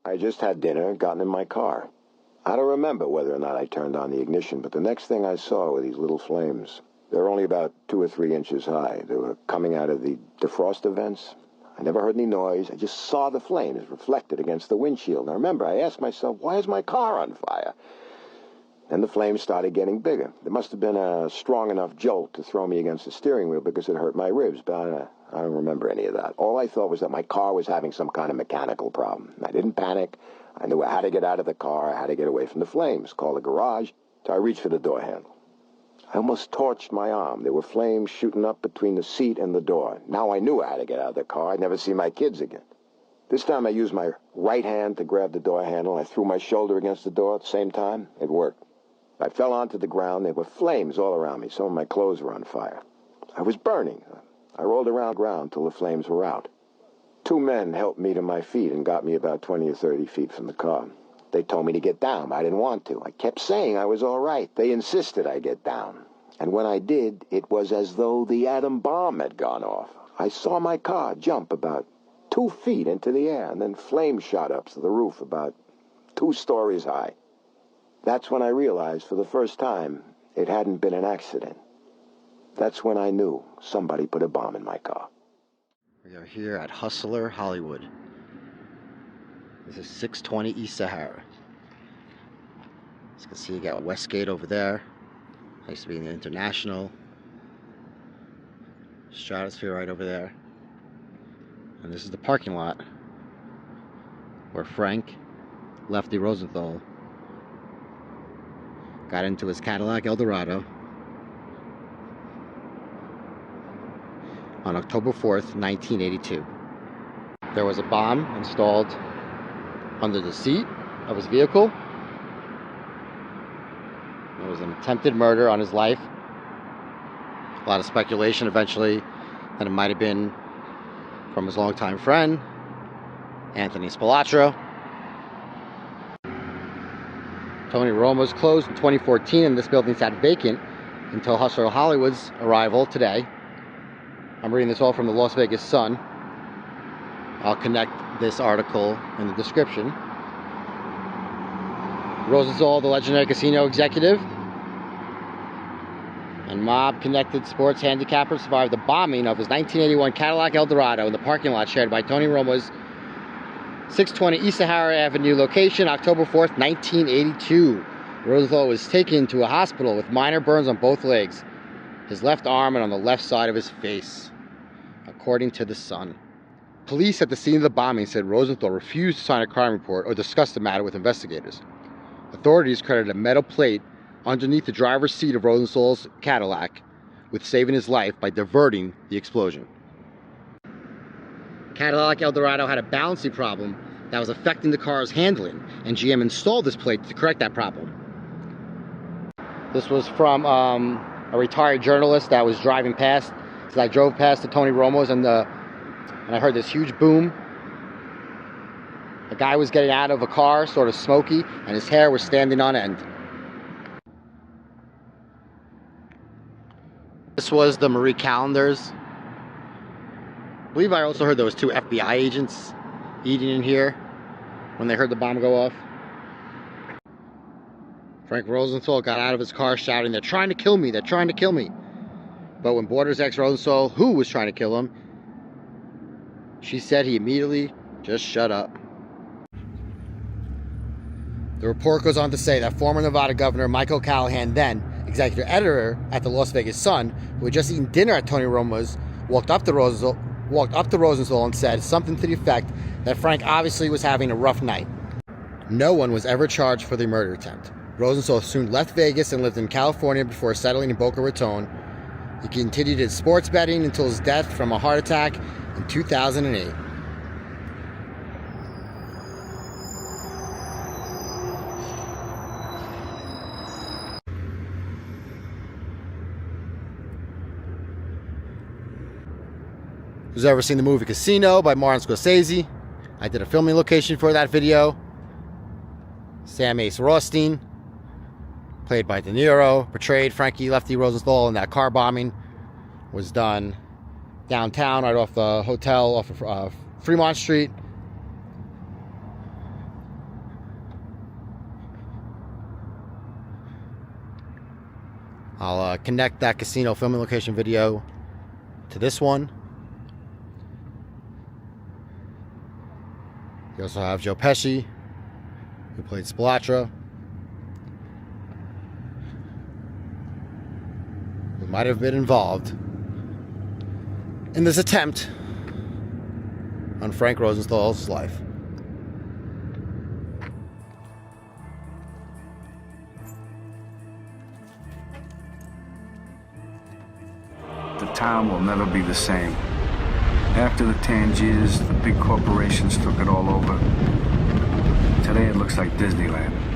I just had dinner and gotten in my car. I don't remember whether or not I turned on the ignition, but the next thing I saw were these little flames. They were only about 2 or 3 inches high. They were coming out of the defroster vents. I never heard any noise. I just saw the flames reflected against the windshield. Now remember, I asked myself, why is my car on fire? Then the flames started getting bigger. There must have been a strong enough jolt to throw me against the steering wheel because it hurt my ribs, but I don't remember any of that. All I thought was that my car was having some kind of mechanical problem. I didn't panic. I knew I had to get out of the car. I had to get away from the flames, call the garage. So I reached for the door handle. I almost torched my arm. There were flames shooting up between the seat and the door. Now I knew I had to get out of the car. I'd never see my kids again. This time I used my right hand to grab the door handle. I threw my shoulder against the door at the same time. It worked. I fell onto the ground. There were flames all around me. Some of my clothes were on fire. I was burning. I rolled around the ground till the flames were out. 2 men helped me to my feet and got me about 20 or 30 feet from the car. They told me to get down, but I didn't want to. I kept saying I was all right. They insisted I get down. And when I did, it was as though the atom bomb had gone off. I saw my car jump about 2 feet into the air, and then flames shot up to the roof about 2 stories high. That's when I realized for the first time it hadn't been an accident. That's when I knew somebody put a bomb in my car. We are here at Hustler, Hollywood. This is 620 East Sahara. As you can see, you got Westgate over there. I used to be in the International. Stratosphere right over there. And this is the parking lot where Frank Lefty Rosenthal got into his Cadillac Eldorado on October 4th, 1982. There was a bomb installed under the seat of his vehicle. There was an attempted murder on his life. A lot of speculation eventually that it might have been from his longtime friend, Anthony Spilotro. Tony Romo's closed in 2014, and this building sat vacant until Hustler Hollywood's arrival today. I'm reading this all from the Las Vegas Sun. I'll connect this article in the description. Rosenthal, the legendary casino executive and mob-connected sports handicapper, survived the bombing of his 1981 Cadillac Eldorado in the parking lot shared by Tony Romo's 620 East Sahara Avenue location, October 4th, 1982. Rosenthal was taken to a hospital with minor burns on both legs, his left arm, and on the left side of his face, according to the Sun. Police at the scene of the bombing said Rosenthal refused to sign a crime report or discuss the matter with investigators. Authorities credited a metal plate underneath the driver's seat of Rosenthal's Cadillac with saving his life by diverting the explosion. Cadillac Eldorado had a balancing problem that was affecting the car's handling, and GM installed this plate to correct that problem. This was from a retired journalist that was driving past. So I drove past the Tony Romo's and I heard this huge boom. A guy was getting out of a car, sort of smoky, and his hair was standing on end. This was the Marie Callender's. I believe I also heard there was 2 FBI agents eating in here when they heard the bomb go off. Frank Rosenthal got out of his car shouting, "They're trying to kill me, they're trying to kill me." But when Borders asked Rosenthal who was trying to kill him, she said he immediately just shut up. The report goes on to say that former Nevada Governor Michael Callahan, then executive editor at the Las Vegas Sun, who had just eaten dinner at Tony Romo's, walked up to Rosenthal and said something to the effect that Frank obviously was having a rough night. No one was ever charged for the murder attempt. Rosenthal soon left Vegas and lived in California before settling in Boca Raton. He continued his sports betting until his death from a heart attack in 2008. Who's ever seen the movie Casino by Martin Scorsese? I did a filming location for that video. Sam Ace Rothstein, played by De Niro, portrayed Frankie Lefty Rosenthal in that car bombing. Was done downtown, right off the hotel off of Fremont Street. I'll connect that casino filming location video to this one. You also have Joe Pesci, who played Spilatra, who might have been involved in this attempt on Frank Rosenthal's life. The town will never be the same. After the Tangiers, the big corporations took it all over. Today it looks like Disneyland.